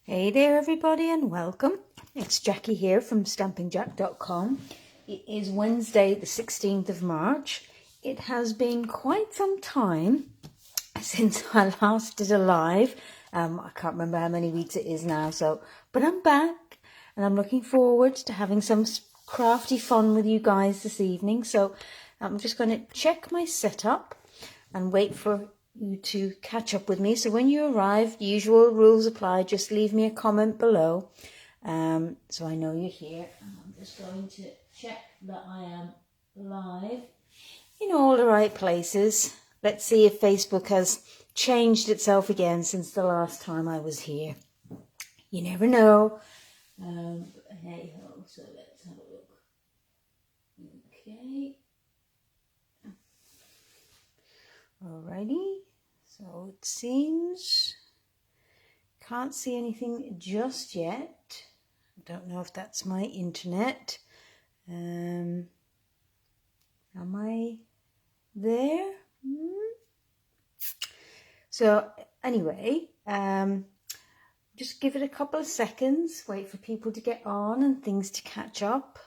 Hey there everybody and welcome. It's Jackie here from stampinjack.com. It is Wednesday the 16th of March. It has been quite some time since I last did a live. I can't remember how many weeks it is now, but I'm back and I'm looking forward to having some crafty fun with you guys this evening. So I'm just going to check my setup and wait for you to catch up with me. So when you arrive, the usual rules apply. Just leave me a comment below so I know you're here. And I'm just going to check that I am live in all the right places. Let's see if Facebook has changed itself again since the last time I was here. You never know. Hey ho, so let's have a look. Okay. Alrighty, so it seems, can't see anything just yet. I don't know if that's my internet. Am I there? So anyway, just give it a couple of seconds, wait for people to get on and things to catch up.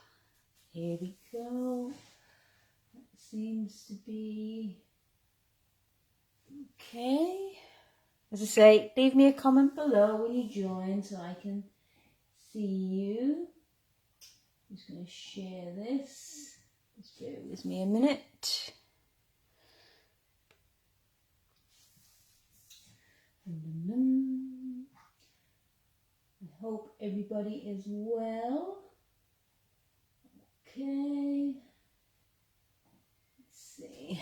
Here we go. That seems to be okay. As I say, leave me a comment below when you join so I can see you. I'm just going to share this. Just bear with me a minute. I hope everybody is well. Okay. Let's see.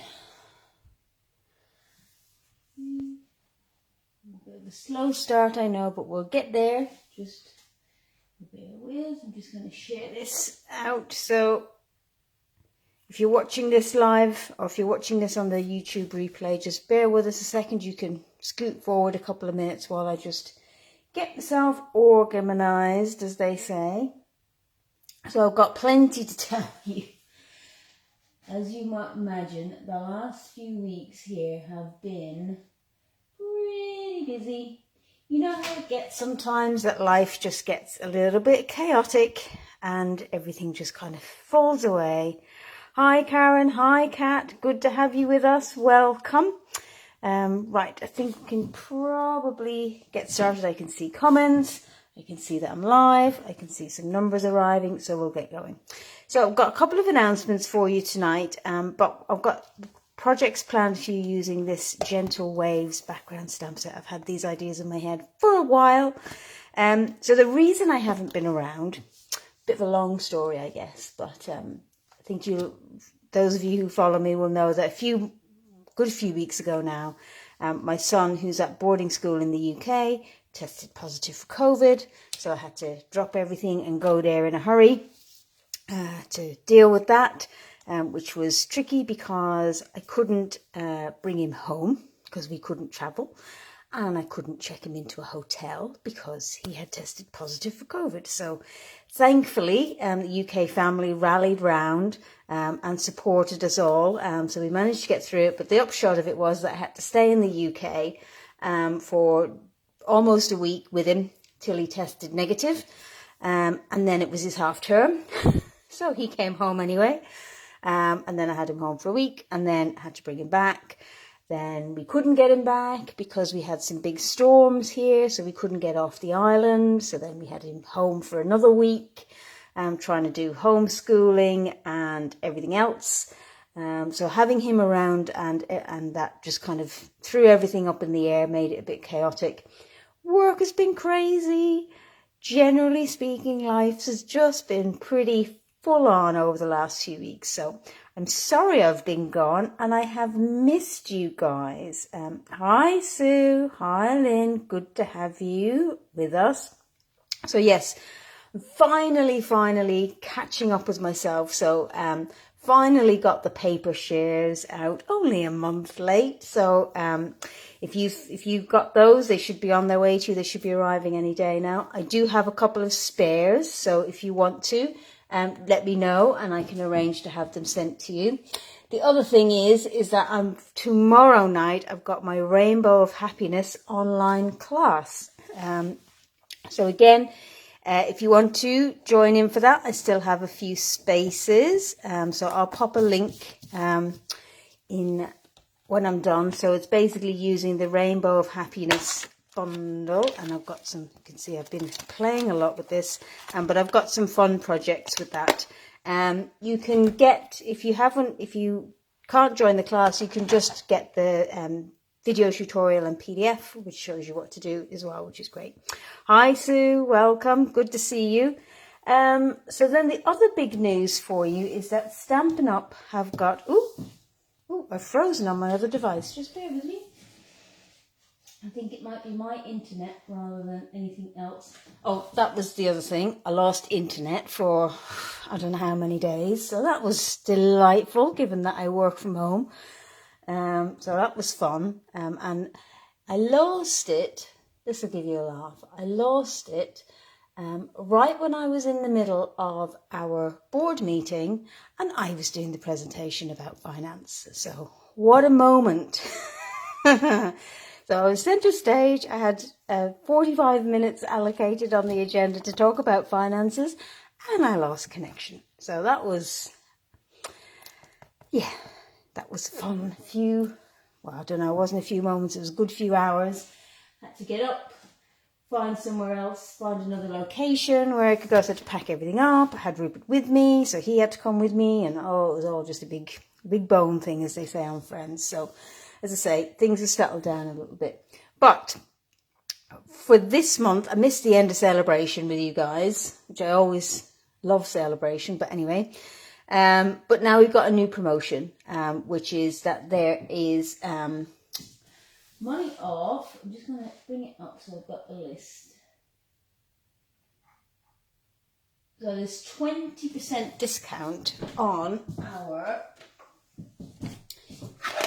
A bit of a slow start, I know, but we'll get there. Just bear with. I'm just going to share this out. So if you're watching this live or if you're watching this on the YouTube replay, just bear with us a second. You can scoot forward a couple of minutes while I just get myself organized, as they say. So I've got plenty to tell you. As you might imagine, the last few weeks here have been pretty busy. You know how it gets sometimes, that life just gets a little bit chaotic and everything just kind of falls away. Hi Karen, hi Kat, good to have you with us, welcome. Right, I think we can probably get started. I can see comments, I can see that I'm live, I can see some numbers arriving, so we'll get going. So I've got a couple of announcements for you tonight, but I've got projects planned for you using this Gentle Waves background stamp set. I've had these ideas in my head for a while. So the reason I haven't been around, a bit of a long story, I guess, but I think those of you who follow me will know that a good few weeks ago now, my son, who's at boarding school in the UK, tested positive for COVID. So I had to drop everything and go there in a hurry to deal with that. Which was tricky because I couldn't bring him home because we couldn't travel, and I couldn't check him into a hotel because he had tested positive for COVID. So thankfully, the UK family rallied round and supported us all. So we managed to get through it. But the upshot of it was that I had to stay in the UK for almost a week with him till he tested negative. And then it was his half term. So he came home anyway. And then I had him home for a week and then had to bring him back. Then we couldn't get him back because we had some big storms here, so we couldn't get off the island. So then we had him home for another week, trying to do homeschooling and everything else. So having him around and that just kind of threw everything up in the air, made it a bit chaotic. Work has been crazy. Generally speaking, life has just been pretty full on over the last few weeks. So I'm sorry I've been gone and I have missed you guys. Hi Sue, hi Lynn, good to have you with us. So yes, finally catching up with myself. So finally got the paper shares out, only a month late. So if you've got those, they should be on their way to you. They should be arriving any day now. I do have a couple of spares, so if you want to, let me know and I can arrange to have them sent to you. The other thing is that tomorrow night I've got my Rainbow of Happiness online class. So again, if you want to join in for that, I still have a few spaces. So I'll pop a link in when I'm done. So it's basically using the Rainbow of Happiness bundle, and I've got some, you can see I've been playing a lot with this, but I've got some fun projects with that. You can get, if you can't join the class, you can just get the video tutorial and PDF, which shows you what to do as well, which is great. Hi Sue, welcome, good to see you. So then the other big news for you is that Stampin' Up! Have got, I've frozen on my other device, just bear with me. I think it might be my internet rather than anything else. Oh, that was the other thing. I lost internet for I don't know how many days. So that was delightful, given that I work from home. So that was fun. And I lost it. This will give you a laugh. I lost it right when I was in the middle of our board meeting and I was doing the presentation about finance. So what a moment. So I was centre stage, I had 45 minutes allocated on the agenda to talk about finances, and I lost connection. So that was, that was fun. I don't know, it wasn't a few moments, it was a good few hours. Had to get up, find somewhere else, find another location where I could go. So I had to pack everything up. I had Rupert with me, so he had to come with me, and it was all just a big bone thing, as they say on Friends. So as I say, things have settled down a little bit. But for this month, I missed the end of celebration with you guys, which I always love celebration. But anyway, but now we've got a new promotion, which is that there is money off. I'm just going to bring it up so I've got the list. So there's 20% discount on our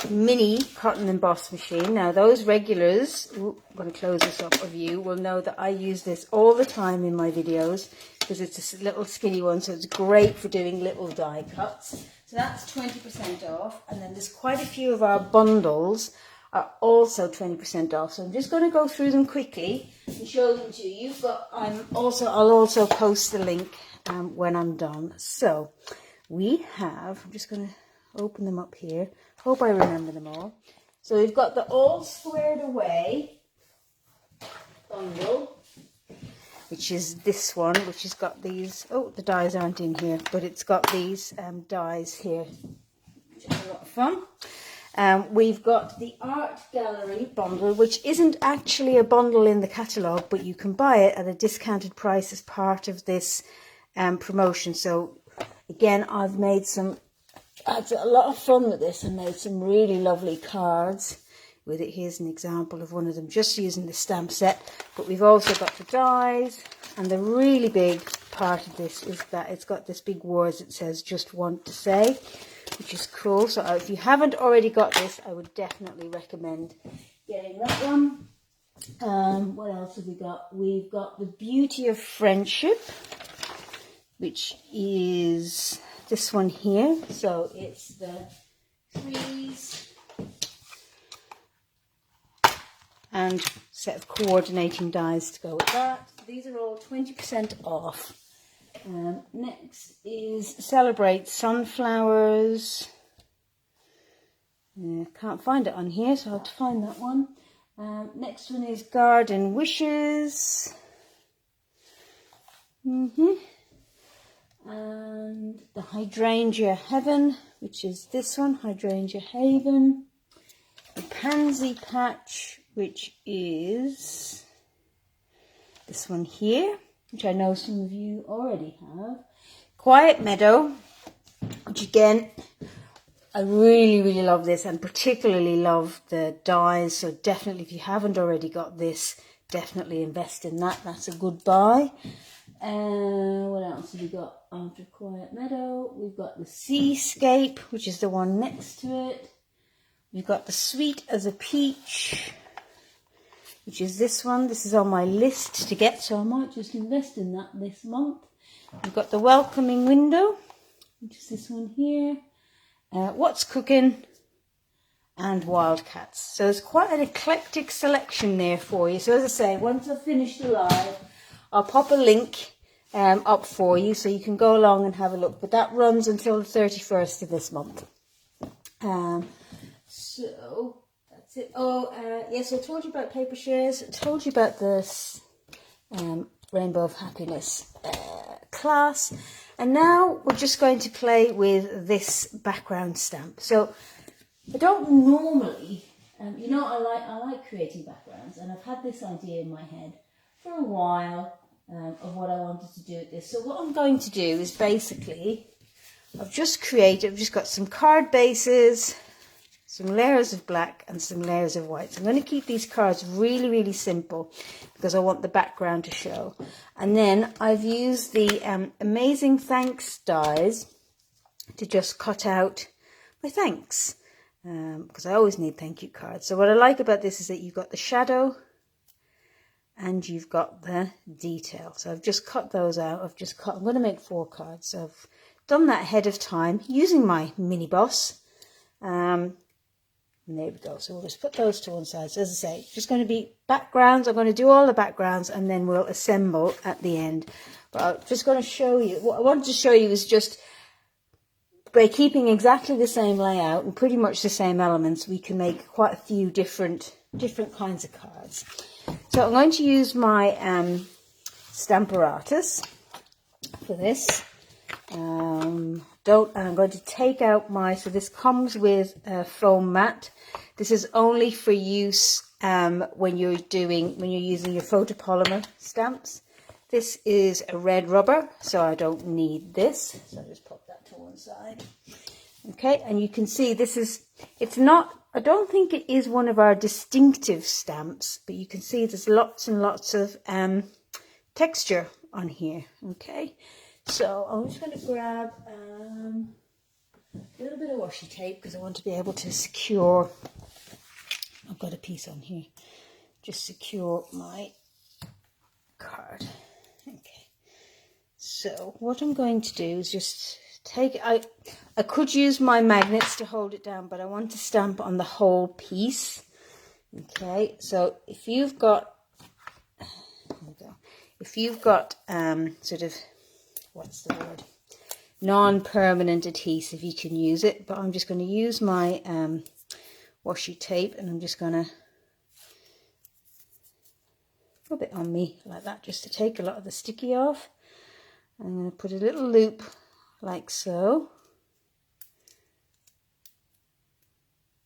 mini cotton emboss machine. Now those regulars, I'm going to close this up, of you will know that I use this all the time in my videos because it's a little skinny one, so it's great for doing little die cuts. So that's 20% off, and then there's quite a few of our bundles are also 20% off. So I'm just going to go through them quickly and show them to you. I'll also post the link when I'm done. So we have, I'm just going to open them up here. Hope I remember them all. So we've got the All Squared Away bundle, which is this one, which has got these, the dies aren't in here, but it's got these dies here, which is a lot of fun. We've got the Art Gallery bundle, which isn't actually a bundle in the catalogue, but you can buy it at a discounted price as part of this promotion. So again, I've had a lot of fun with this and made some really lovely cards with it. Here's an example of one of them just using the stamp set. But we've also got the dies, and the really big part of this is that it's got this big words that says "Just Want to Say," which is cool. So if you haven't already got this, I would definitely recommend getting that one. What else have we got? We've got the Beauty of Friendship, which is this one here. So it's the trees and set of coordinating dies to go with that. These are all 20% off. Next is Celebrate Sunflowers. Can't find it on here, so I'll have to find that one. Next one is Garden Wishes. And the Hydrangea Heaven, which is this one, Hydrangea Haven. The Pansy Patch, which is this one here, which I know some of you already have. Quiet Meadow, which again, I really, really love this, and particularly love the dies. So definitely, if you haven't already got this, definitely invest in that. That's a good buy. What else have we got after Quiet Meadow? We've got the Seascape, which is the one next to it. We've got the Sweet as a Peach, which is this one. This is on my list to get, so I might just invest in that this month. We've got the Welcoming Window, which is this one here. What's Cooking, and Wildcats. So there's quite an eclectic selection there for you. So as I say, once I've finished the live, I'll pop a link up for you so you can go along and have a look. But that runs until the 31st of this month. So that's it. Oh, yes, I told you about paper shares. I told you about this Rainbow of Happiness class. And now we're just going to play with this background stamp. So I don't normally, you know, I like creating backgrounds, and I've had this idea in my head for a while of what I wanted to do with this. So what I'm going to do is basically, I've just got some card bases, some layers of black and some layers of white. So I'm going to keep these cards really, really simple because I want the background to show. And then I've used the Amazing Thanks dies to just cut out my thanks. Because I always need thank you cards. So what I like about this is that you've got the shadow and you've got the detail. So I've just cut those out. I'm going to make 4 cards. So I've done that ahead of time using my mini boss. And there we go. So we'll just put those to one side. So as I say, just going to be backgrounds. I'm going to do all the backgrounds and then we'll assemble at the end. But I'm just going to show you. What I wanted to show you is just by keeping exactly the same layout and pretty much the same elements, we can make quite a few different kinds of cards. So I'm going to use my Stamparatus for this. I'm going to take out so this comes with a foam mat. This is only for use when you're using your photopolymer stamps. This is a red rubber, so I don't need this. So I'll just pop that to one side. Okay, and you can see I don't think it is one of our distinctive stamps, but you can see there's lots and lots of texture on here. Okay, so I'm just going to grab a little bit of washi tape because I want to be able to secure, I've got a piece on here, just secure my card. Okay, so what I'm going to do is just I could use my magnets to hold it down, but I want to stamp on the whole piece. Okay, so if you've got sort of, what's the word, non-permanent adhesive, you can use it, but I'm just going to use my washi tape and I'm just going to rub it on me like that just to take a lot of the sticky off. I'm going to put a little loop like so.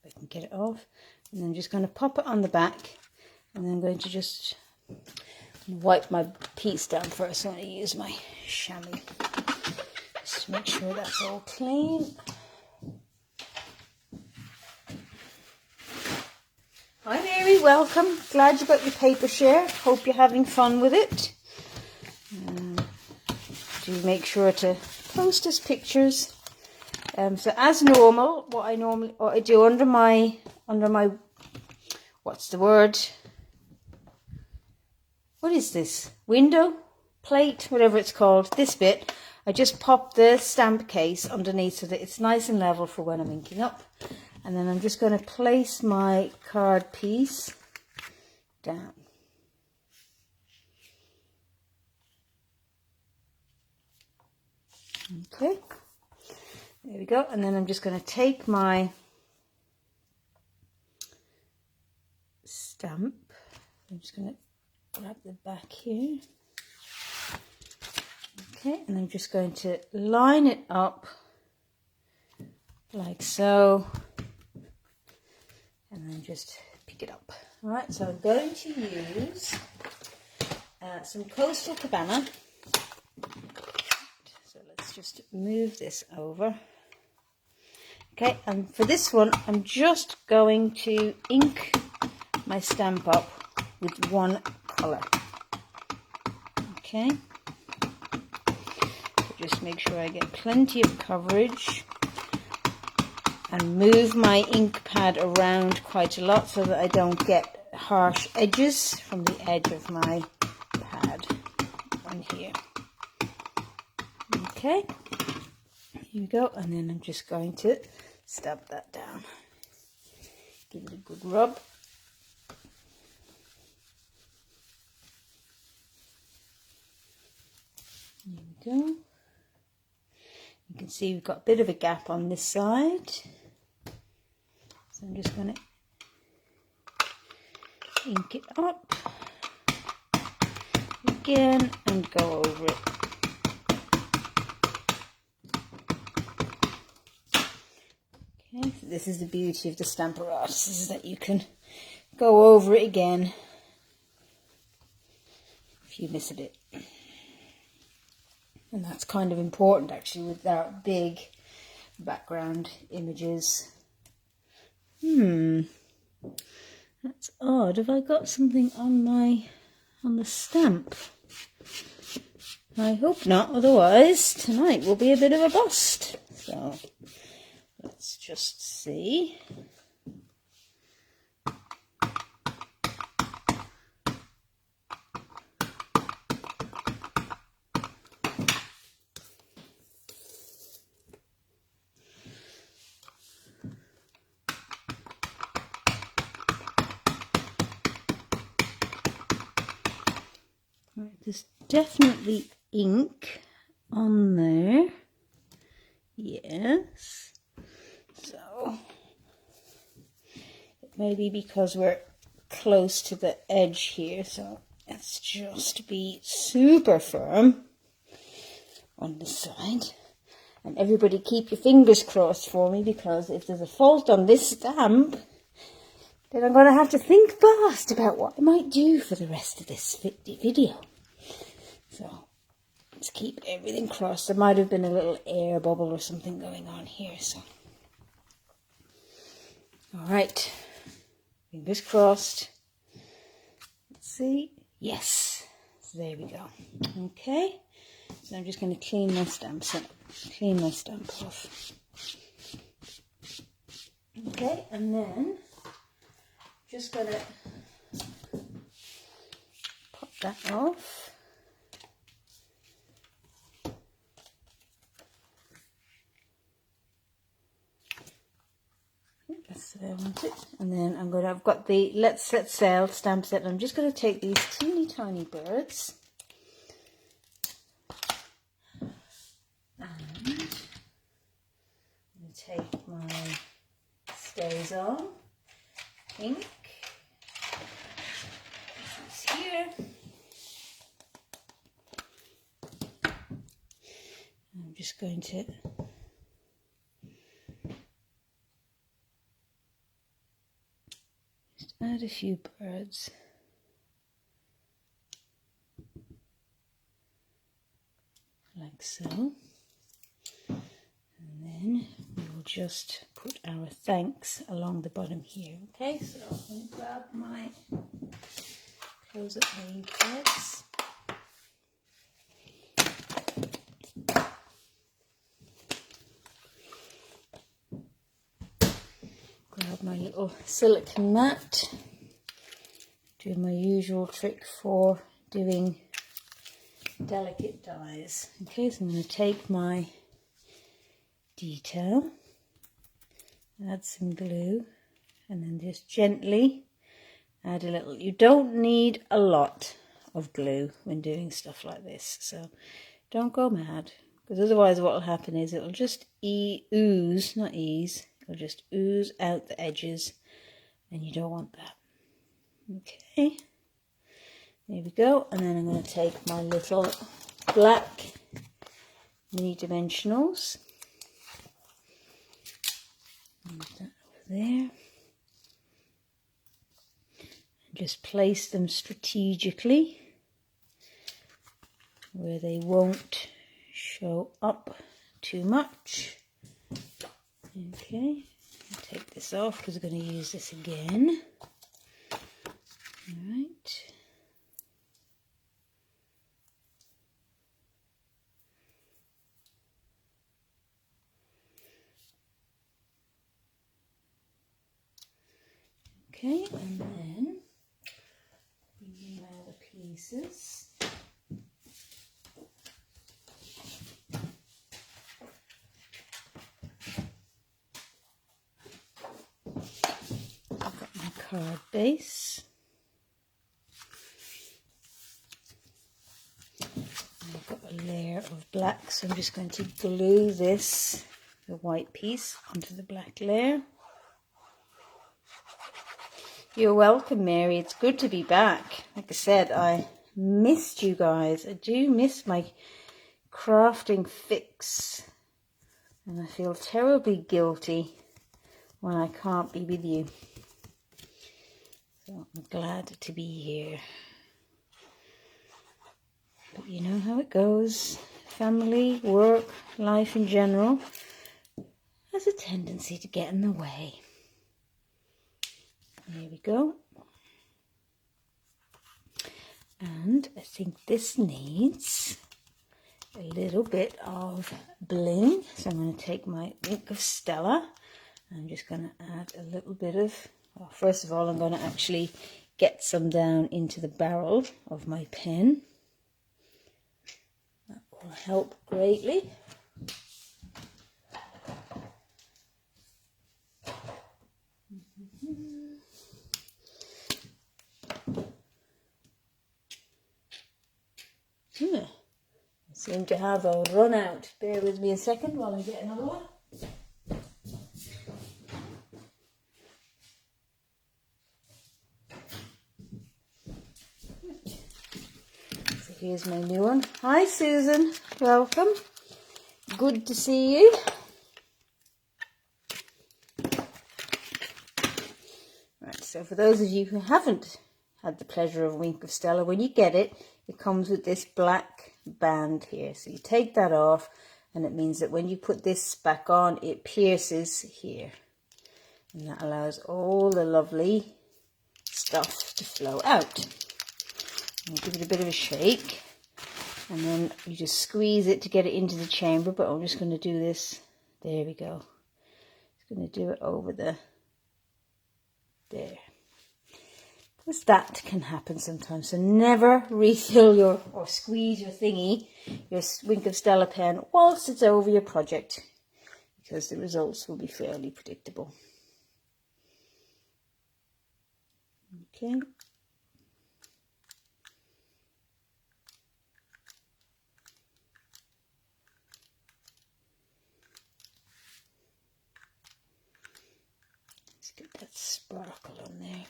If I can get it off. And then I'm just going to pop it on the back. And then I'm going to just wipe my piece down first. I'm going to use my chamois just to make sure that's all clean. Hi Mary, welcome. Glad you got your paper share. Hope you're having fun with it. Do make sure to post us pictures. So as normal, what I do under my what's the word? What is this? Window, plate, whatever it's called. This bit, I just pop the stamp case underneath so that it's nice and level for when I'm inking up. And then I'm just going to place my card piece down. Okay, there we go. And then I'm just going to take my stamp. I'm just going to grab the back here. Okay, and I'm just going to line it up like so. And then just pick it up. All right, so I'm going to use some Coastal Cabana. So let's just move this over. Okay, and for this one, I'm just going to ink my stamp up with one colour. Okay, so just make sure I get plenty of coverage. And move my ink pad around quite a lot so that I don't get harsh edges from the edge of my pad on here. Okay, here we go, and then I'm just going to stamp that down. Give it a good rub. There we go. You can see we've got a bit of a gap on this side. So I'm just going to ink it up again and go over it. Okay, so this is the beauty of the Stampin' Artist, is that you can go over it again if you miss a bit. And that's kind of important actually with our big background images. That's odd. Have I got something on the stamp? I hope not, otherwise tonight will be a bit of a bust. So let's just see. Right, there's definitely ink on there. Yes. So it may be because we're close to the edge here, so let's just be super firm on this side. And everybody keep your fingers crossed for me, because if there's a fault on this stamp, then I'm going to have to think fast about what I might do for the rest of this video. So let's keep everything crossed. There might have been a little air bubble or something going on here. So, all right, fingers crossed. Let's see. Yes, so there we go. Okay, so I'm just going to clean my stamp off. Okay, and then just going to pop that off. That's the way I want it. And then I've got the Let's Set Sail stamp set. I'm just going to take these teeny tiny birds and I'm going to take my Stays On ink. This here. I'm just going to add a few birds. Like so. And then we will just put our thanks along the bottom here. Okay, so I'm going to grab my, close up my ink pads. Grab my little silicone mat. Do my usual trick for doing delicate dies. Okay, so I'm going to take my detail, add some glue, and then just gently add a little. You don't need a lot of glue when doing stuff like this, so don't go mad, because otherwise what will happen is it'll just ooze, not ease, it'll just ooze out the edges, and you don't want that. Okay, there we go. And then I'm going to take my little black mini dimensionals, move that over there, and just place them strategically where they won't show up too much. Okay, I'll take this off because we're going to use this again. All right. Okay, and then bring in my other pieces. I've got my card base. I've got a layer of black, so I'm just going to glue this, the white piece, onto the black layer. You're welcome, Mary. It's good to be back. Like I said, I missed you guys. I do miss my crafting fix, and I feel terribly guilty when I can't be with you. So I'm glad to be here. But you know how it goes. Family, work, life in general has a tendency to get in the way. There we go. And I think this needs a little bit of bling. So I'm going to take my ink of Stella. I'm just going to add a little bit of, well, first of all, I'm going to actually get some down into the barrel of my pen. That will help greatly. I seem to have a run out. Bear with me a second while I get another one. So here's my new one. Hi Susan, welcome. Good to see you. Right, so for those of you who haven't had the pleasure of Wink of Stella, when you get it, it comes with this black band here. So you take that off, and it means that when you put this back on, it pierces here. And that allows all the lovely stuff to flow out. And give it a bit of a shake. And then you just squeeze it to get it into the chamber. But I'm just going to do this. There we go. Just going to do it over the... there. Because that can happen sometimes. So never refill your, or squeeze your thingy, your Wink of Stella pen, whilst it's over your project. Because the results will be fairly predictable. Okay. Let's get that sparkle on there.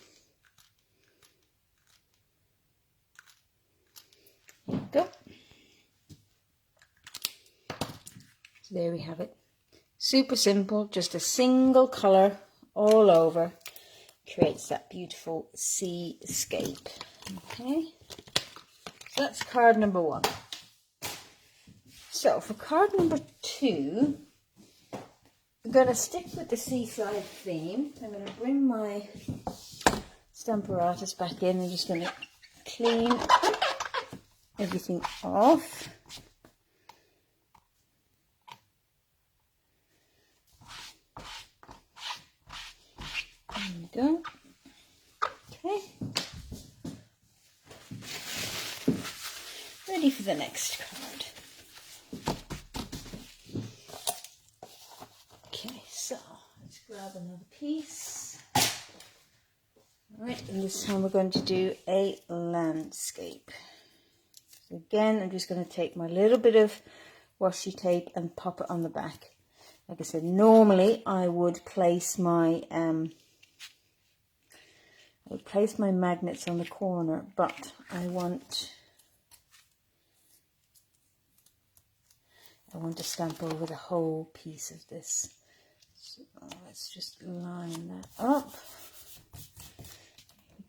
There we go. So there we have it. Super simple, just a single colour all over. Creates that beautiful seascape. Okay, so that's card number 1. So for card number 2, I'm going to stick with the seaside theme. I'm going to bring my Stamparatus back in. I'm just going to clean everything off. There we go. Okay. Ready for the next card. Okay, so let's grab another piece. Alright, and this time we're going to do a landscape. So again, I'm just going to take my little bit of washi tape and pop it on the back. Like I said, normally I would place my magnets on the corner, but I want to stamp over the whole piece of this. So let's just line that up.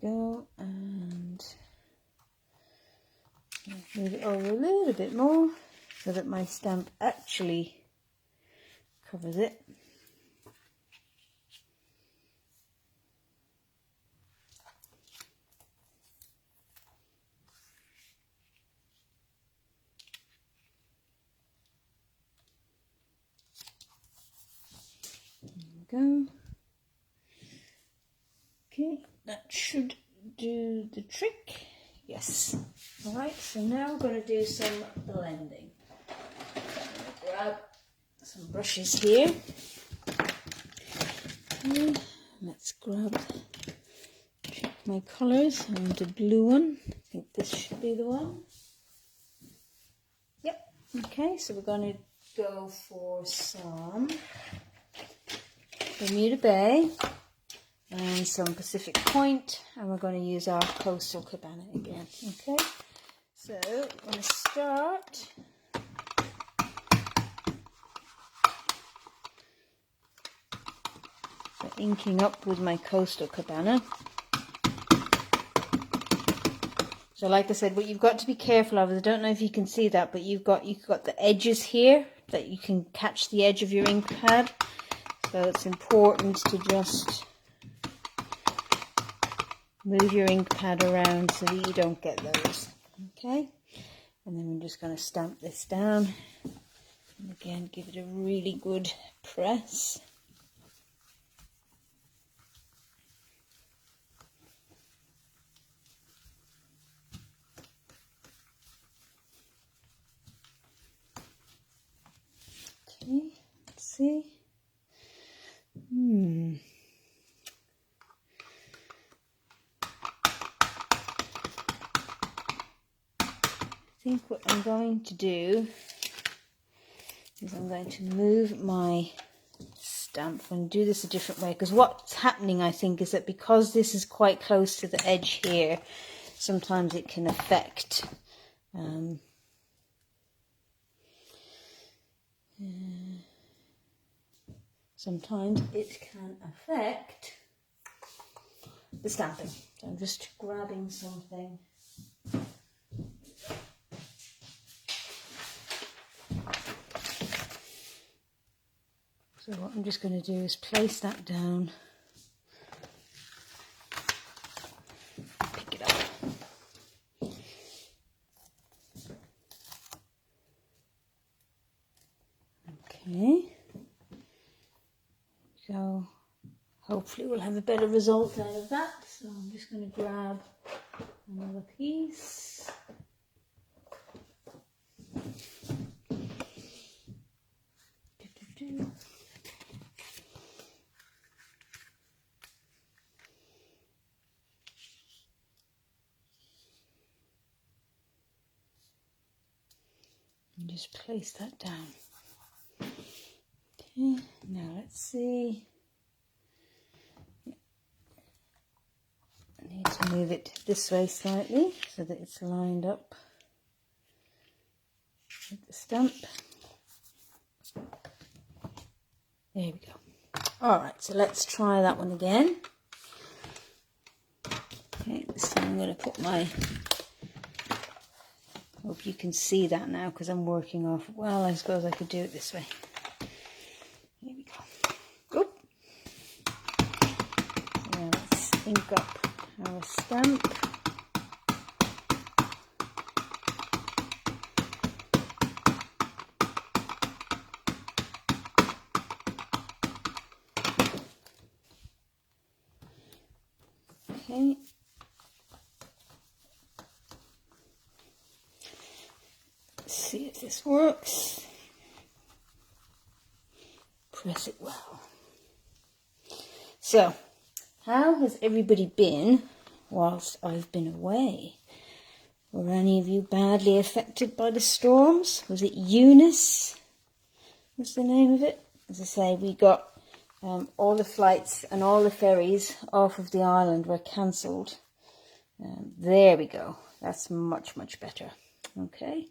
There we go, and move it over a little bit more so that my stamp actually covers it. Go. Okay, that should do the trick. Yes. Alright, so now we're going to do some blending. So I'm going to grab some brushes here. Okay, let's check my colours. I want a blue one. I think this should be the one. Yep. Okay, so we're going to go for some Bermuda Bay and some Pacific Point, and we're going to use our Coastal Cabana again. Okay, so I'm going to start by inking up with my Coastal Cabana. So like I said, what you've got to be careful of is, I don't know if you can see that, but you've got the edges here that you can catch the edge of your ink pad. So it's important to just move your ink pad around so that you don't get those. Okay, and then we're just going to stamp this down. And again, give it a really good press. Okay, let's see. I think what I'm going to do is I'm going to move my stamp and do this a different way, because what's happening, I think, is that because this is quite close to the edge here, sometimes it can affect the stamping. So I'm just grabbing something. So what I'm just going to do is place that down, pick it up. Okay, so hopefully we'll have a better result out of that. So I'm just going to grab another piece. And just place that down. Okay, now let's see. I need to move it this way slightly so that it's lined up with the stamp. There we go. Alright, so let's try that one again. Okay, this time I'm going to put my... Hope you can see that now because I'm working off. Well, I suppose I could do it this way. Here we go. Oop. Now let's ink up our stamp. Okay. See if this works. Press it well. So, how has everybody been whilst I've been away? Were any of you badly affected by the storms? Was it Eunice? What's the name of it? As I say, we got all the flights and all the ferries off of the island were cancelled. There we go. That's much, much better. Okay.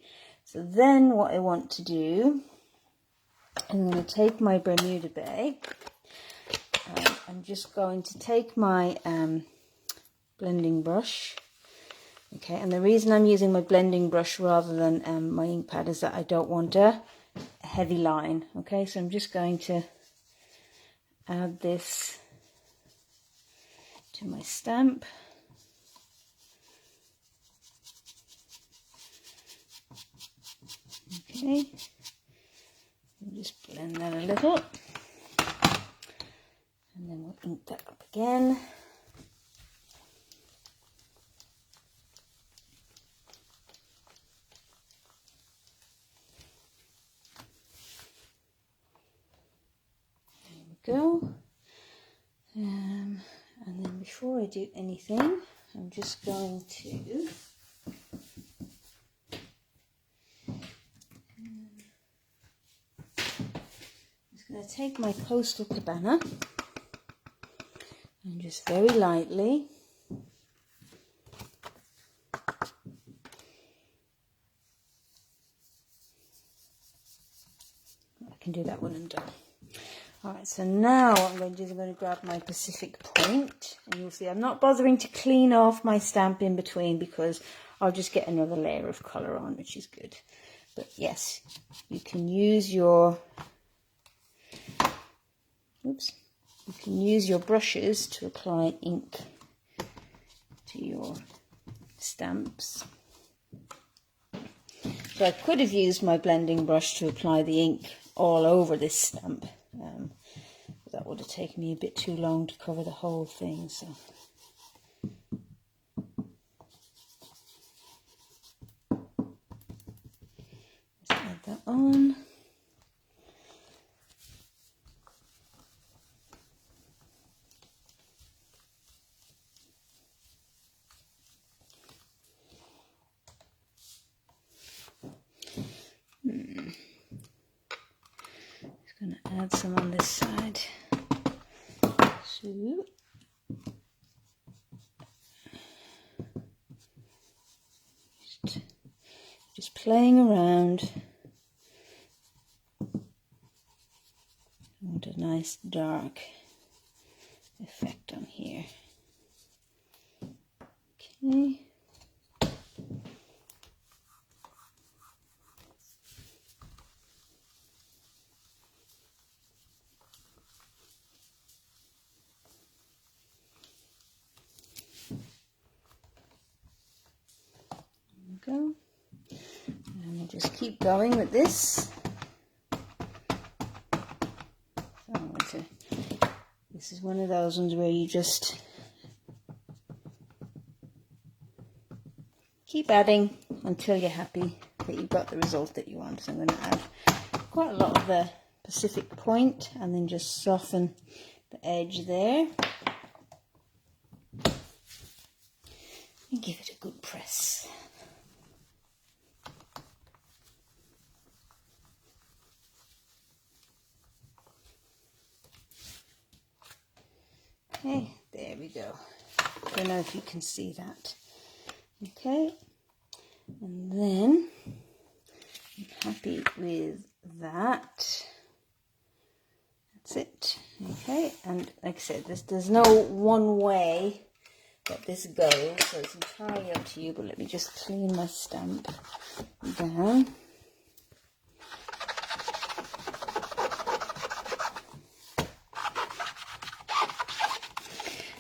So then what I want to do, I'm going to take my Bermuda Bay. I'm just going to take my blending brush. Okay, and the reason I'm using my blending brush rather than my ink pad is that I don't want a heavy line. Okay, so I'm just going to add this to my stamp. Okay, and just blend that a little, and then we'll ink that up again. There we go. And then before I do anything, I'm just going to going to take my coastal cabana and just very lightly I can do that one and done. Alright, so now what I'm going to do is I'm going to grab my Pacific point, and you'll see I'm not bothering to clean off my stamp in between because I'll just get another layer of colour on, which is good. But yes, you can use your brushes to apply ink to your stamps. So I could have used my blending brush to apply the ink all over this stamp. That would have taken me a bit too long to cover the whole thing. So just add that on. Just going to add some on this side. So just playing around. I want a nice dark effect on here. Okay. Go, and we'll just keep going with this. So this is one of those ones where you just keep adding until you're happy that you've got the result that you want. So I'm going to add quite a lot of the Pacific point and then just soften the edge there and give it a good press. Okay, there we go. I don't know if you can see that. Okay, and then I'm happy with that. That's it. Okay, and like I said, there's no one way that this goes, so it's entirely up to you, but let me just clean my stamp down.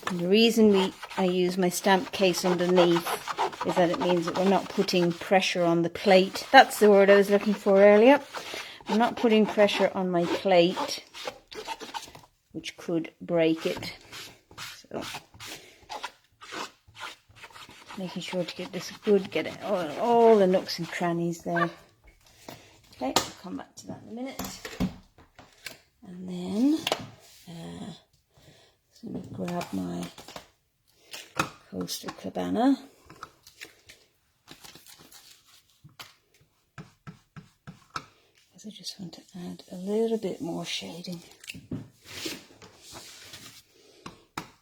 And the reason I use my stamp case underneath is that it means that we're not putting pressure on the plate. That's the word I was looking for earlier. I'm not putting pressure on my plate, which could break it. So, making sure to get this good, get it all the nooks and crannies there. Okay, I'll come back to that in a minute. And then I'm going to grab my coaster cabana. Because I just want to add a little bit more shading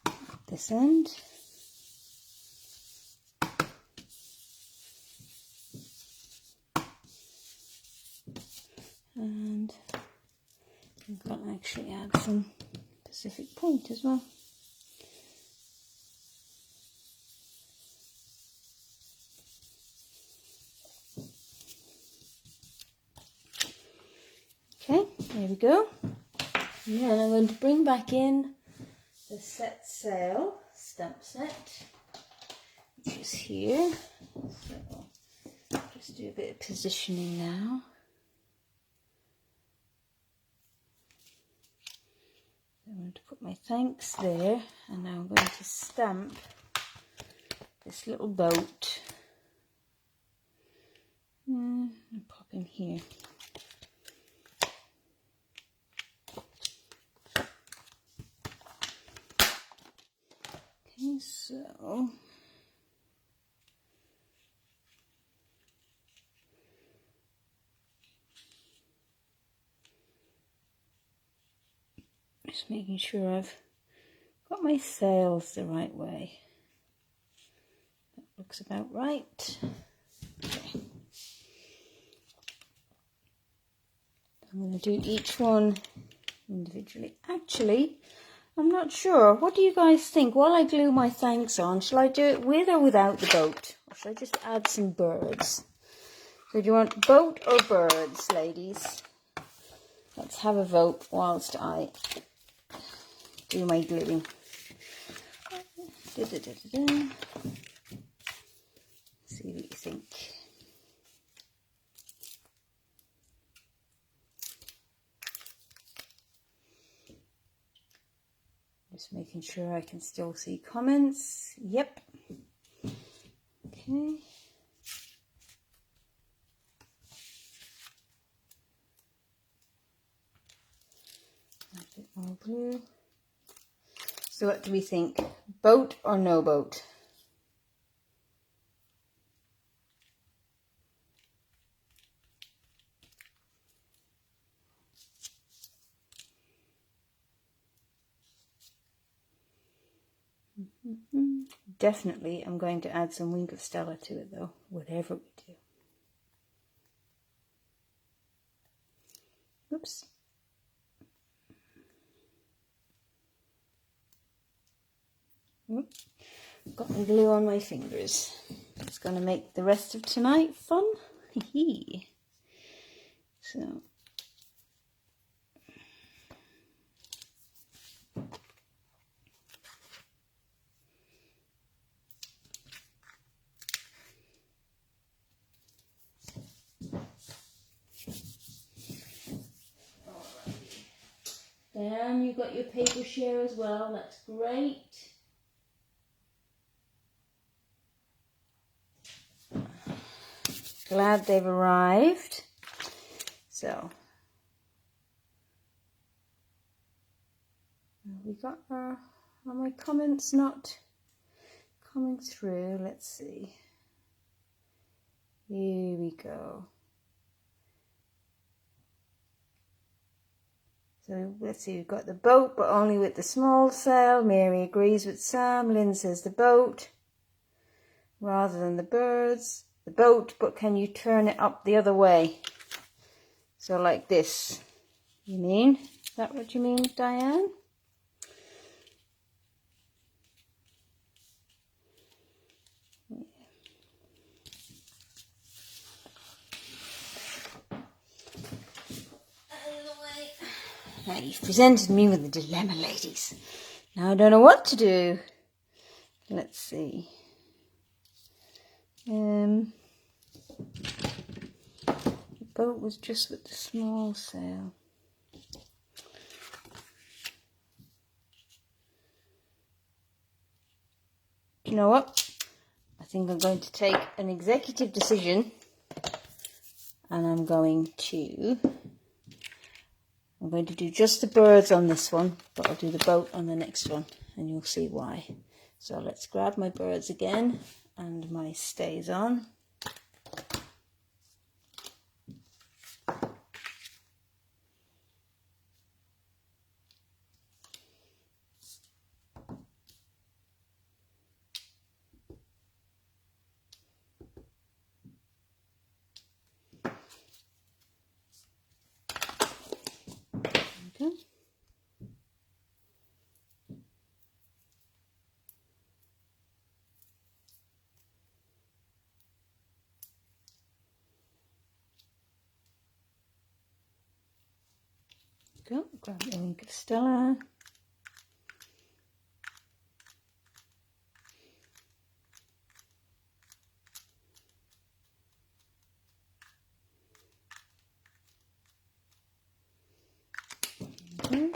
at this end. And I'm going to actually add some Pacific point as well. Okay, there we go. And then I'm going to bring back in the Set Sail stamp set, which is here. So just do a bit of positioning now. I'm going to put my thanks there, and now I'm going to stamp this little boat and pop in here. Okay, so Just making sure I've got my sails the right way. That looks about right. Okay. I'm going to do each one individually. Actually, I'm not sure. What do you guys think? While I glue my thanks on, shall I do it with or without the boat? Or shall I just add some birds? So do you want boat or birds, ladies? Let's have a vote whilst I do my gluing. See what you think. Just making sure I can still see comments. Yep. Okay. A bit more blue. So what do we think? Boat or no boat? Definitely I'm going to add some Wink of Stella to it though, whatever we do. Oops. Got my glue on my fingers. It's going to make the rest of tonight fun. So. Diane, you got your paper share as well. That's great. Glad they've arrived. So we got are my comments not coming through? Let's see. Here we go. So let's see, we've got the boat, but only with the small sail. Mary agrees with Sam. Lynn says the boat rather than the birds. The boat, but can you turn it up the other way? So like this. You mean? Is that what you mean, Diane? Now you've presented me with a dilemma, ladies. Now I don't know what to do. Let's see. The boat was just with the small sail. You know what? I think I'm going to take an executive decision, and I'm going to do just the birds on this one, but I'll do the boat on the next one, and you'll see why. So let's grab my birds again and my stays on. Okay. Go, grab the Wink of Stella. Okay.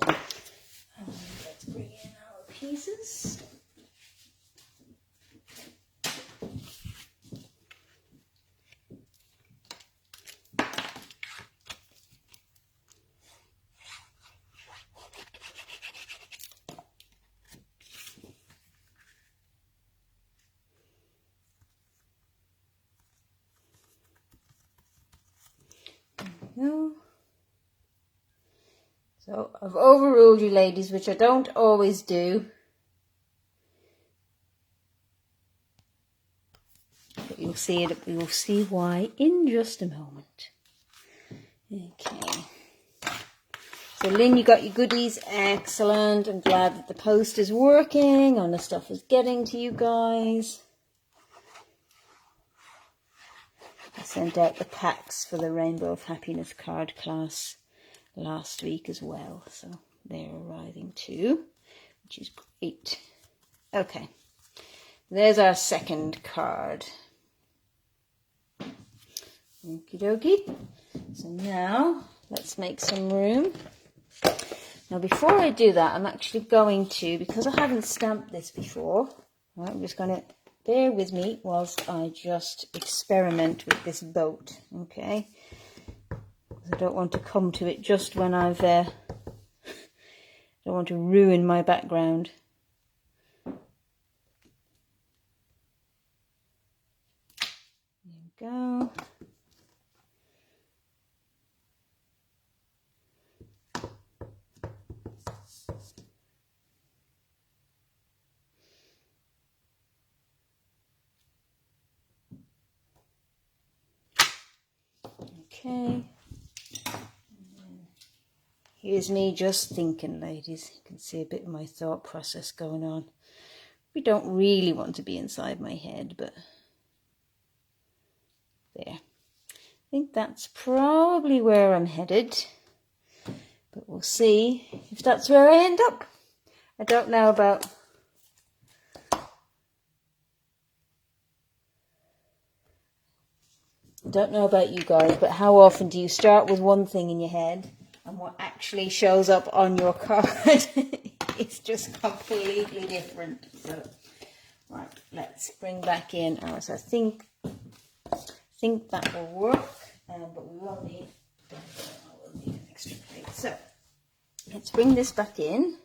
Let's bring in our pieces. So I've overruled you ladies, which I don't always do. But you'll see it, you'll see why in just a moment. Okay. So Lynn, you got your goodies. Excellent. I'm glad that the post is working and the stuff is getting to you guys. I sent out the packs for the Rainbow of Happiness card class last week as well. So they're arriving too, which is great. Okay. There's our second card. Okie dokie. So now let's make some room. Now before I do that, I'm actually going to, because I haven't stamped this before, right, I'm just going to bear with me whilst I just experiment with this boat, okay? I don't want to come to it just when I've, don't want to ruin my background. There we go. Okay, here's me just thinking, ladies. You can see a bit of my thought process going on. We don't really want to be inside my head, but there. I think that's probably where I'm headed, but we'll see if that's where I end up. I don't know about... don't know about you guys, but how often do you start with one thing in your head and what actually shows up on your card is just completely different? So, right, let's bring back in ours. I think that will work, but we will need an extra plate. So let's bring this back in.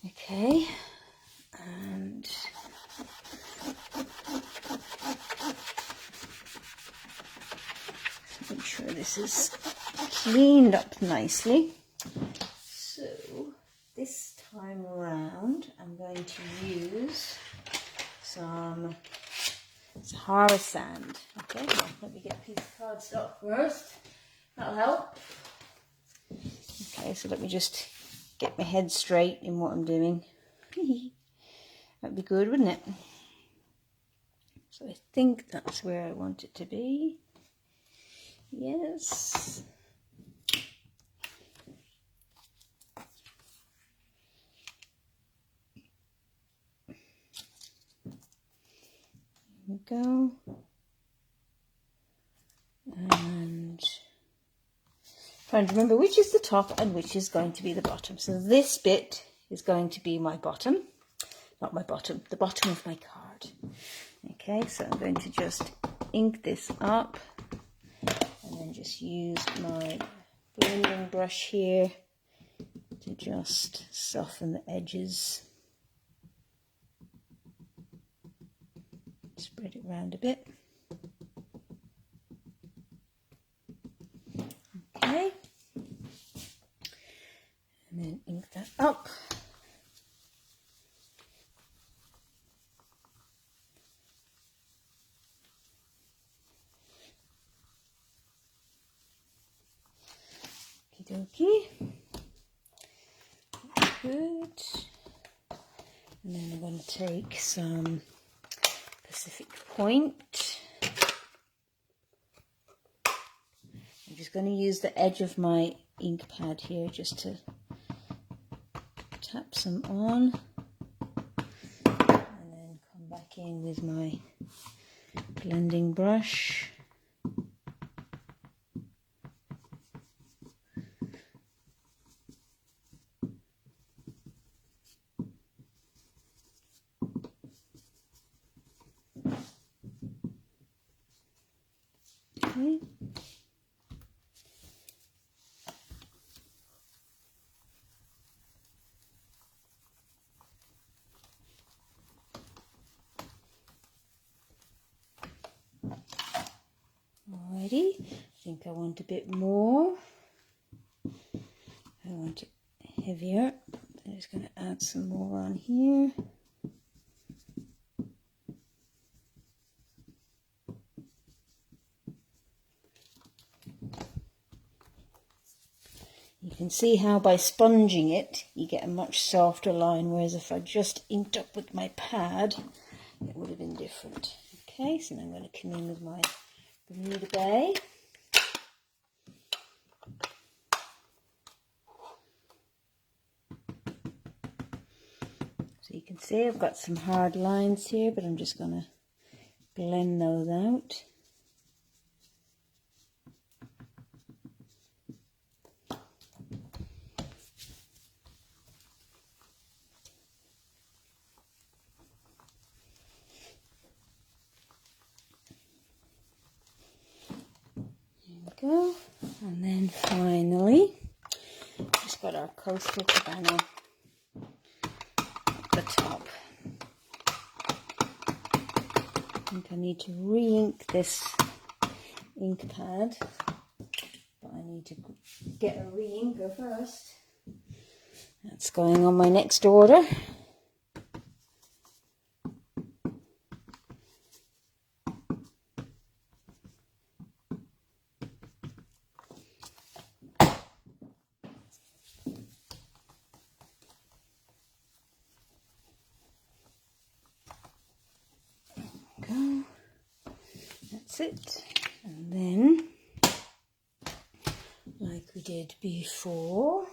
Okay, and make sure this is cleaned up nicely. So this time around I'm going to use some Sahara Sand. Okay, well, let me get a piece of cardstock first. That'll help. Okay, so let me just get my head straight in what I'm doing. That'd be good, wouldn't it? So I think that's where I want it to be. Yes. There we go. And trying to remember which is the top and which is going to be the bottom. So this bit is going to be my bottom. Not my bottom, the bottom of my card. Okay, so I'm going to just ink this up and then just use my blending brush here to just soften the edges. Spread it around a bit. Okay, and then ink that up. Okie dokie. Good. And then I'm going to take some Pacific Point. I'm just going to use the edge of my ink pad here just to tap some on. And then come back in with my blending brush. Okay. Alrighty, I think I want a bit more. I want it heavier. I'm just going to add some more on here. You can see how by sponging it, you get a much softer line, whereas if I just inked up with my pad, it would have been different. Okay, so now I'm going to come in with my Bermuda Bay. So you can see I've got some hard lines here, but I'm just going to blend those out. Go, and then finally just got our coastal cabana at the top. I think I need to re-ink this ink pad, but I need to get a re-inker first. That's going on my next order. Go. That's it. And then, like we did before,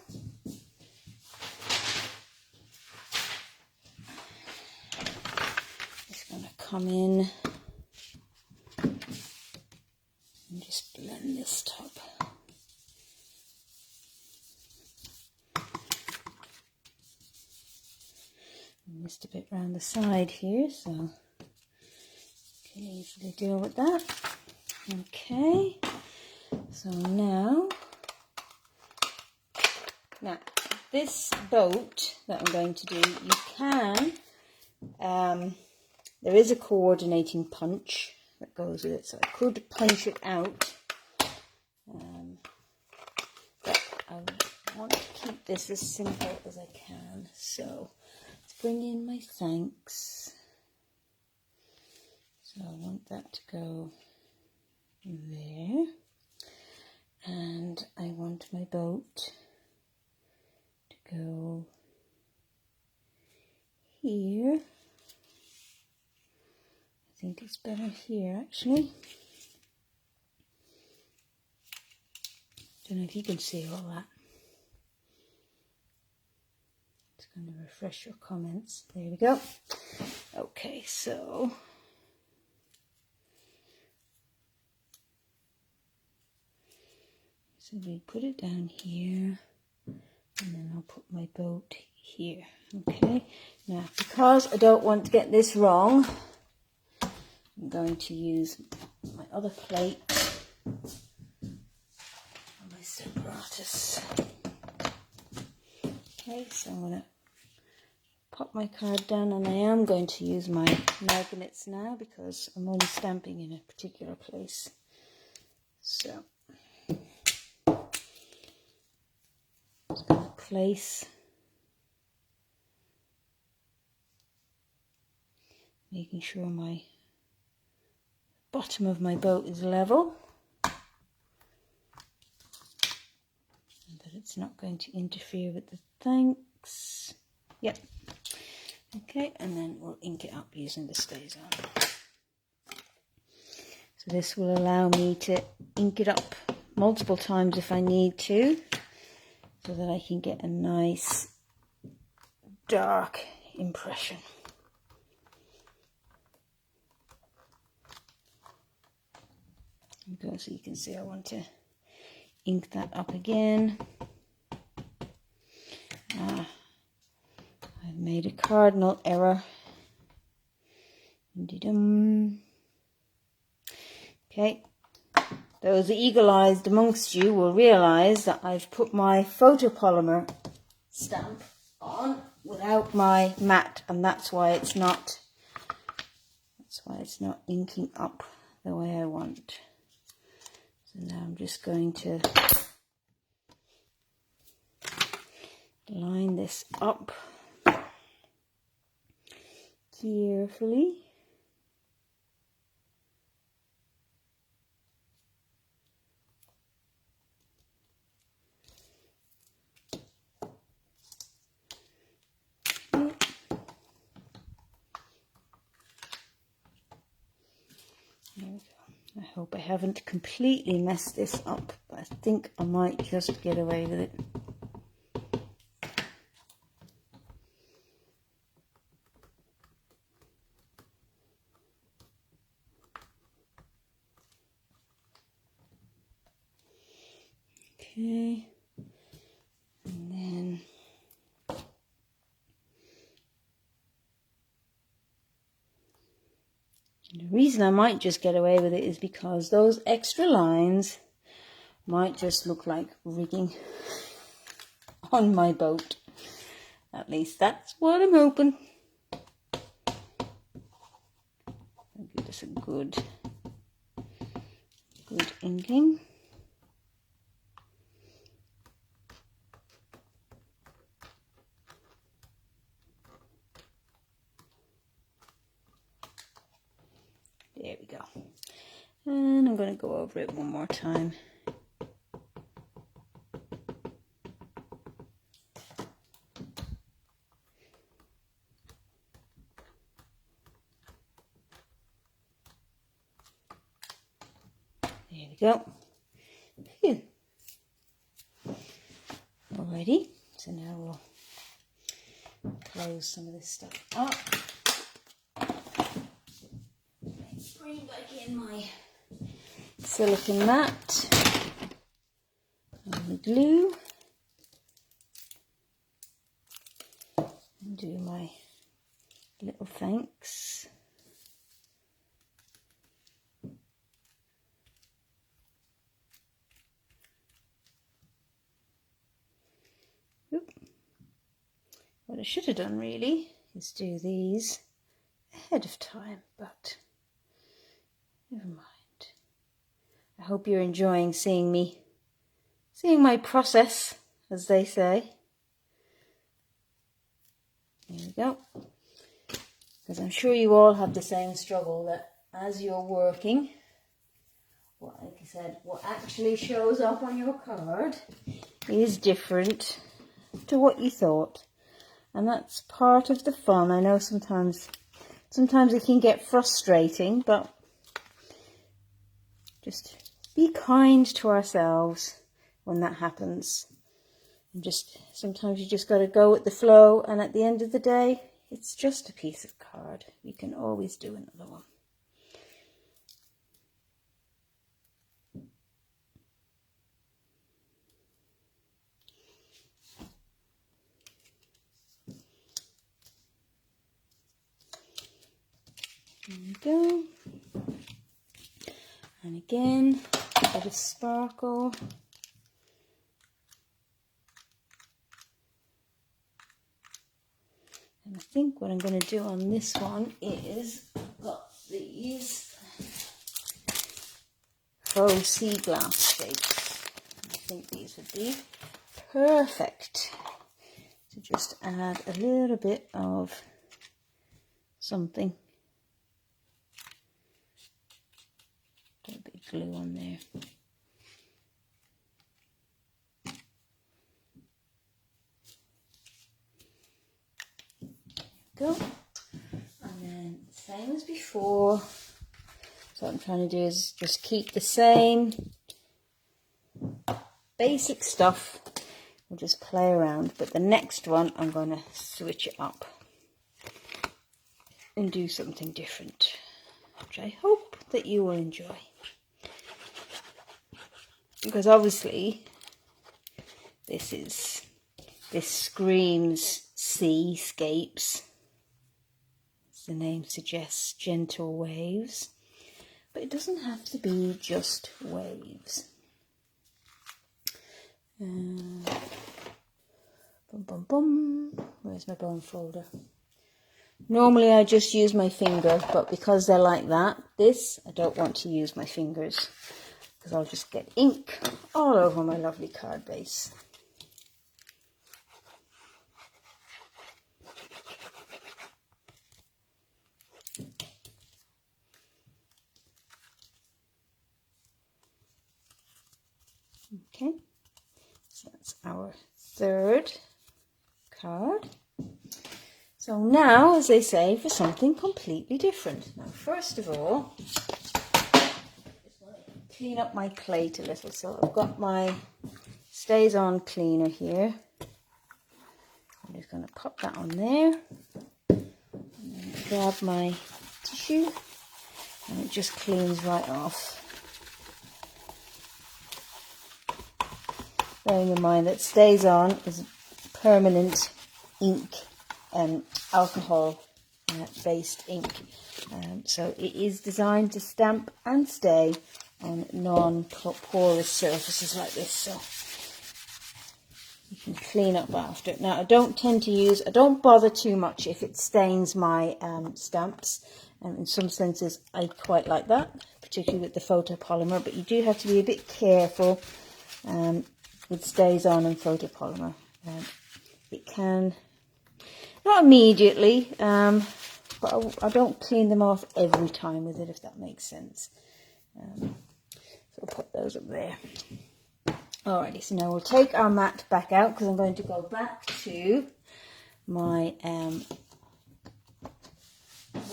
just going to come in and just blend this top. I missed a bit around the side here, so can easily deal with that. Okay, so now this boat that I'm going to do, you can, there is a coordinating punch that goes with it, so I could punch it out, but I want to keep this as simple as I can. So let's bring in my thanks. So I want that to go there, and I want my boat to go here. I think it's better here actually. Don't know if you can see all that. It's going to refresh your comments. There we go. Okay, so we put it down here, and then I'll put my boat here. Okay, now because I don't want to get this wrong, I'm going to use my other plate and my separatus. Okay, so I'm going to pop my card down, and I am going to use my magnets now because I'm only stamping in a particular place. So just going to place, making sure my bottom of my boat is level and that it's not going to interfere with the thanks. Yep. Okay, and then we'll ink it up using the Stays On. So this will allow me to ink it up multiple times if I need to, so that I can get a nice dark impression. Okay, so you can see I want to ink that up again. I've made a cardinal error. Okay, those eagle-eyed amongst you will realise that I've put my photopolymer stamp on without my mat, and that's why it's not inking up the way I want. So now I'm just going to this up carefully. There we go. I hope I haven't completely messed this up, but I think I might just get away with it. Okay, and then the reason I might just get away with it is because those extra lines might just look like rigging on my boat. At least that's what I'm hoping. I'll give this a good inking. There we go. And I'm going to go over it one more time. There we go. Phew. Alrighty. So now we'll close some of this stuff up. Bring back in my silicone mat and the glue. And do my little thanks. Oop. What I should have done really is do these ahead of time, but never mind. I hope you're enjoying seeing my process, as they say. There we go. Because I'm sure you all have the same struggle that as you're working, well, like I said, what actually shows up on your card is different to what you thought. And that's part of the fun. I know sometimes it can get frustrating, but just be kind to ourselves when that happens. And sometimes you just got to go with the flow, and at the end of the day, it's just a piece of card. We can always do another one. There we go. And again, a bit of sparkle. And I think what I'm going to do on this one is, I've got these faux sea glass shapes. I think these would be perfect to just add a little bit of something. Put a bit of glue on there. Go. And then same as before. So what I'm trying to do is just keep the same basic stuff. We'll just play around, but the next one I'm going to switch it up and do something different, which I hope that you will enjoy. Because obviously this screams seascapes. The name suggests gentle waves, but it doesn't have to be just waves. Bum bum bum. Where's my bone folder? Normally I just use my finger, but because they're like that, I don't want to use my fingers, because I'll just get ink all over my lovely card base. Okay, so that's our third card. So now, as they say, for something completely different. Now, first of all, just want to clean up my plate a little. So I've got my Stays On cleaner here. I'm just going to pop that on there. And then grab my tissue, and it just cleans right off. Bearing in mind that Stays On is permanent ink and alcohol based ink, so it is designed to stamp and stay on non-porous surfaces like this, so you can clean up after. Now I don't bother too much if it stains my stamps, and in some senses I quite like that, particularly with the photopolymer, but you do have to be a bit careful with Stays On and photopolymer. It can, not immediately, but I don't clean them off every time with it, if that makes sense. So I'll put those up there. Alrighty, so now we'll take our mat back out, because I'm going to go back to my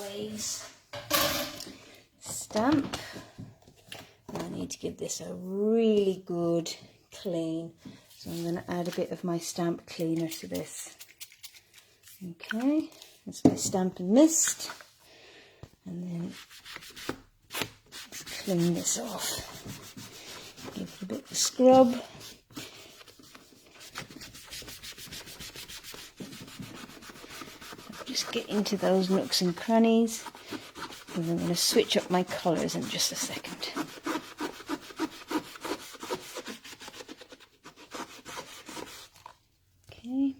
Waves stamp. I need to give this a really good clean, so I'm going to add a bit of my stamp cleaner to this. Okay, that's my Stampin' Mist, and then let's clean this off. Give it a bit of scrub. Just get into those nooks and crannies, and I'm going to switch up my colours in just a second. Okay.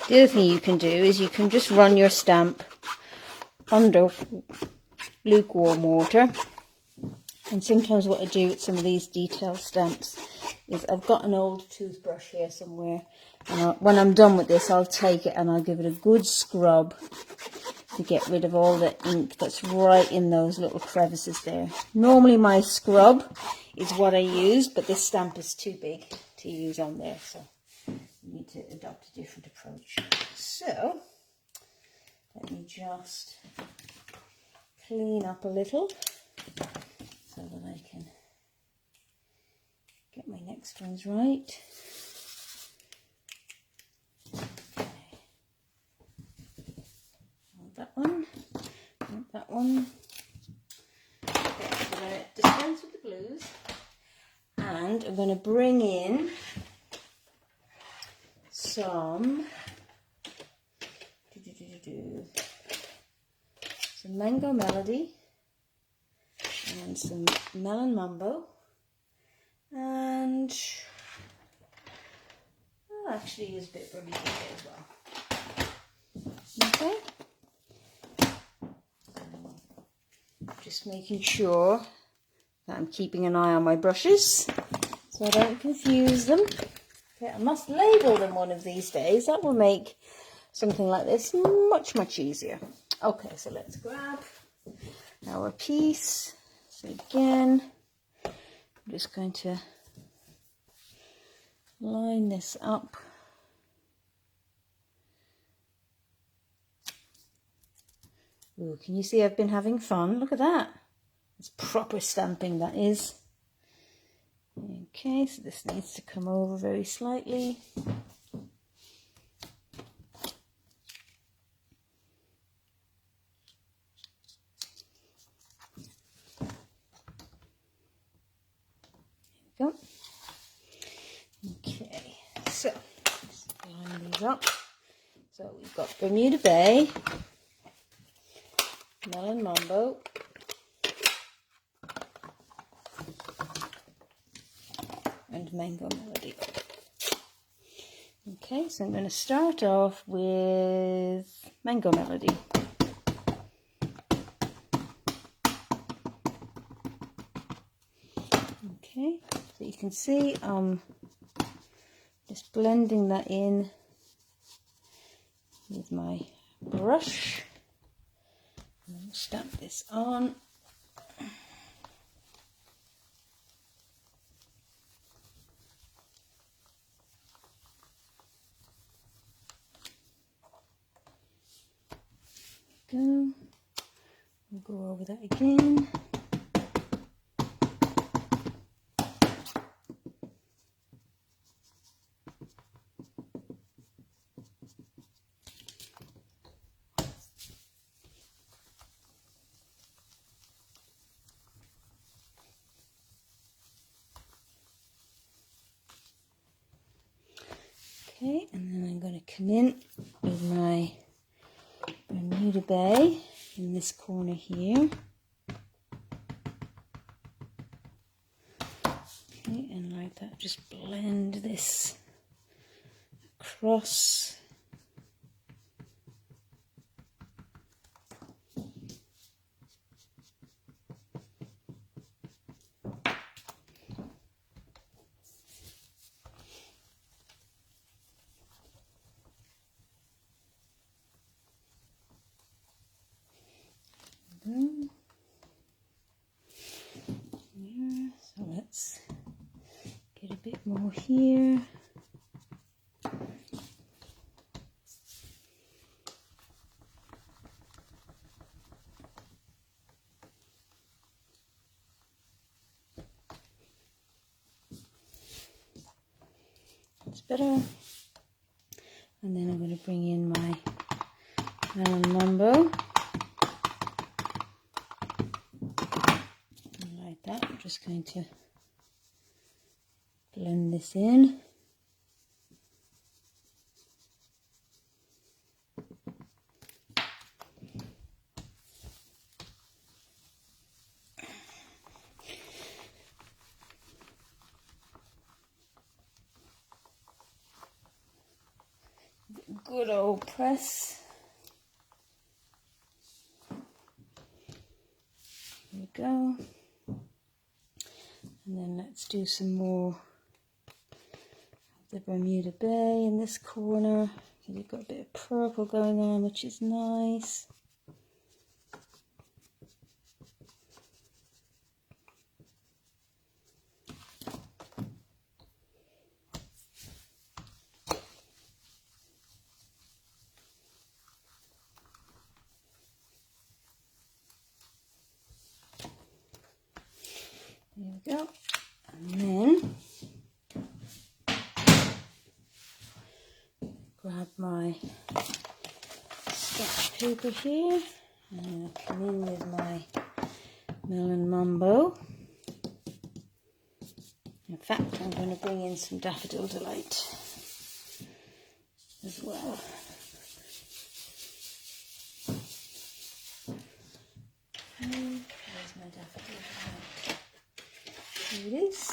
The other thing you can do is you can just run your stamp under lukewarm water. And sometimes what I do with some of these detail stamps is I've got an old toothbrush here somewhere, and when I'm done with this I'll take it and I'll give it a good scrub to get rid of all the ink that's right in those little crevices there. Normally my scrub is what I use, but this stamp is too big to use on there, so you need to adopt a different approach. So let me just clean up a little so that I can get my next ones right. Okay. Want that one, want that one. Okay, I'm going to dispense with the blues, and I'm going to bring in some Mango Melody and some Melon Mambo, and I'll actually use a bit of Bermuda as well. Okay, just making sure that I'm keeping an eye on my brushes so I don't confuse them. Okay, I must label them one of these days. That will make something like this much easier. Okay, so let's grab our piece. So again, I'm just going to line this up. Ooh, can you see I've been having fun? Look at that. It's proper stamping, that is. Okay, so this needs to come over very slightly. There we go. Okay, so let's line these up. So we've got Bermuda Bay, Melon Mambo, and Mango Melody. Okay, so I'm going to start off with Mango Melody. Okay, So you can see just blending that in with my brush. And I'll stamp this on. Go. We'll go over that again. Okay, and then I'm going to come in with my Bermuda Bay in this corner here. Okay, and like that, just blend this across. There. So let's get a bit more here. That's better. And then I'm going to bring in my Melon Mambo. Like that, I'm just going to blend this in. Good old press. There we go. And then let's do some more of the Bermuda Bay in this corner. You've got a bit of purple going on, which is nice. There we go. And then grab my sketch paper here and I'll come in with my Melon Mambo. In fact, I'm going to bring in some Daffodil Delight as well. Where's my Daffodil Delight? Here it is.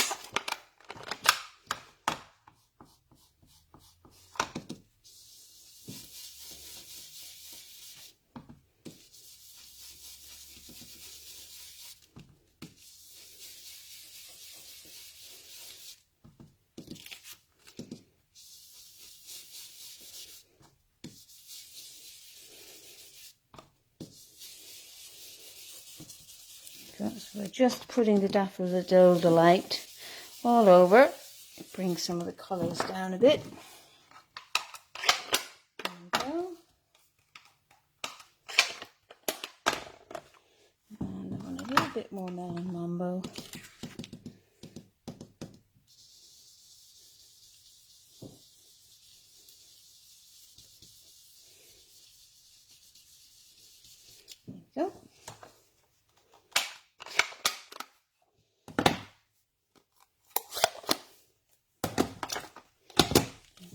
So we're just putting the Daffodil Delight all over. Bring some of the colours down a bit. There we go. And I want a little bit more Melon Mambo. There we go.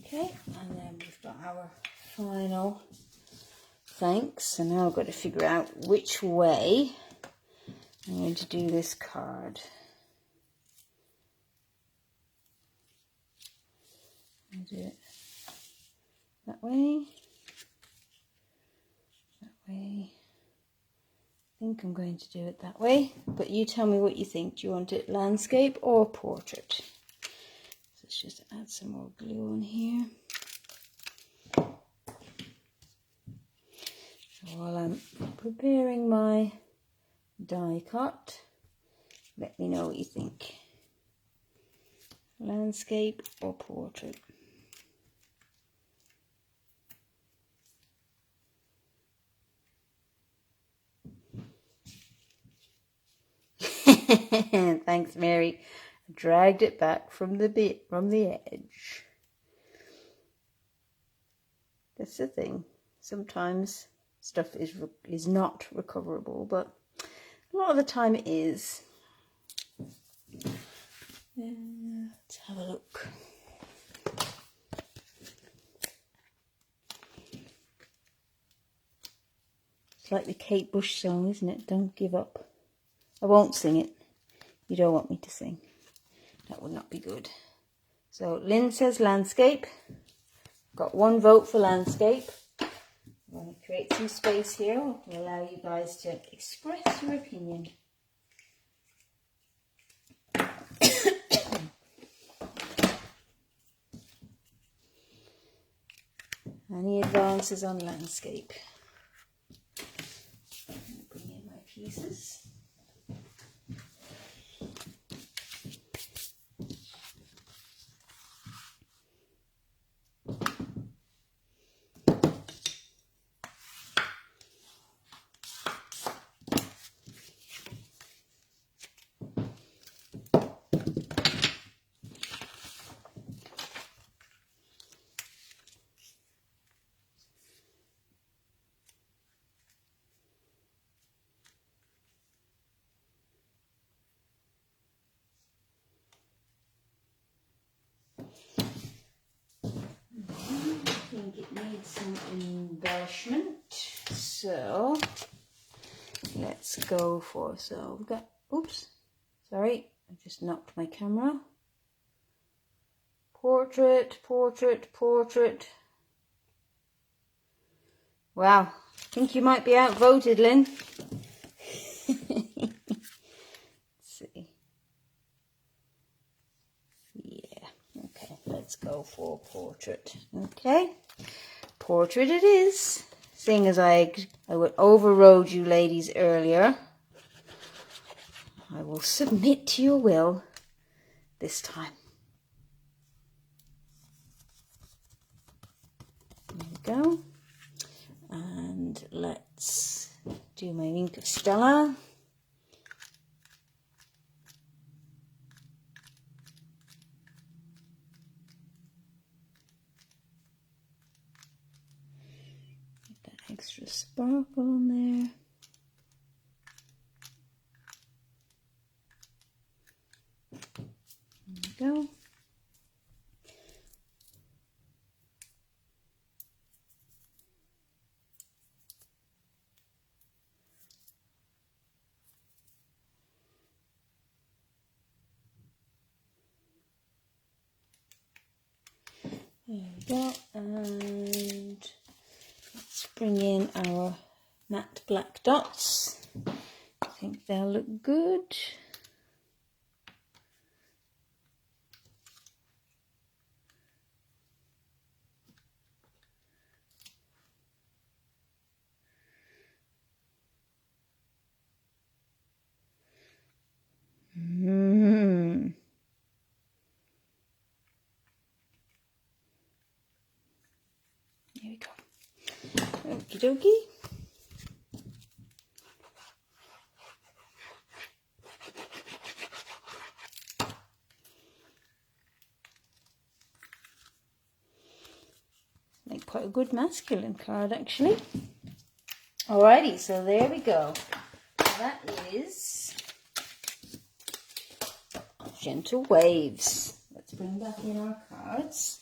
Okay, and then we've got our final thanks, and now I've got to figure out which way I'm going to do this card. I'll do it that way, think I'm going to do it that way, but you tell me what you think. Do you want it landscape or portrait? So let's just add some more glue on here. So while I'm preparing my die cut, let me know what you think. Landscape or portrait? Thanks, Mary. I dragged it back from the edge. That's the thing. Sometimes stuff is not recoverable, but a lot of the time it is. Let's have a look. It's like the Kate Bush song, isn't it? Don't give up. I won't sing it. You don't want me to sing. That would not be good. So Lynn says landscape. Got 1 vote for landscape. I'm going to create some space here to allow you guys to express your opinion. Any advances on landscape? Bring in my pieces. I think it needs some embellishment, so let's go for, so we've got, oops, sorry, I just knocked my camera. Portrait, portrait, portrait. Wow, I think you might be outvoted, Lynn. Let's see. Yeah, okay, let's go for portrait. Okay, portrait it is. Seeing as I overrode you ladies earlier, I will submit to your will this time. There we go. And let's do my ink of Stella. Get that extra sparkle on there. There we go. There we go, and let's bring in our matte black dots. I think they'll look good. There we go. Okie dokie. Make quite a good masculine card, actually. Alrighty, so there we go. That is Gentle Waves. Let's bring back in our cards.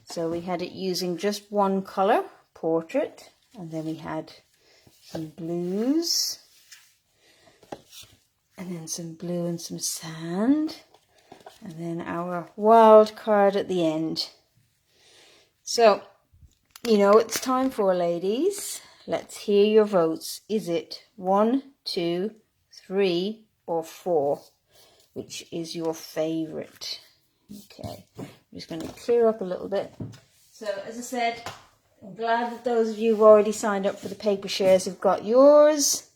So we had it using just 1 colour, portrait, and then we had some blues, and then some blue and some sand, and then our wild card at the end. So, you know it's time for, ladies. Let's hear your votes. Is it 1, 2, 3, or 4, which is your favorite. Okay, I'm just going to clear up a little bit. So as I said, I'm glad that those of you who've already signed up for the paper shares have got yours.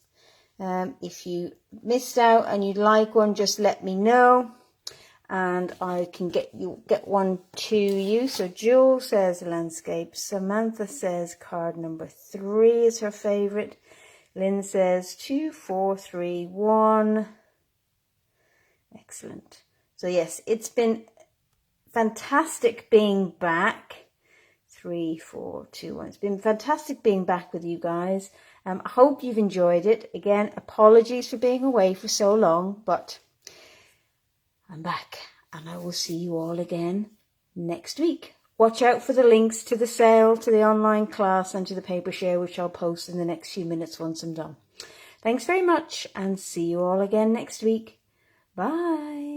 If you missed out and you'd like one, just let me know and I can get one to you. So Jewel says landscape. Samantha says card number 3 is her favorite. Lynn says 2, 4, 3, 1. Excellent. So yes, it's been fantastic being back. 3, 4, 2, 1. It's been fantastic being back with you guys. I hope you've enjoyed it. Again, apologies for being away for so long, but I'm back and I will see you all again next week. Watch out for the links to the sale, to the online class and to the paper share, which I'll post in the next few minutes once I'm done. Thanks very much and see you all again next week. Bye.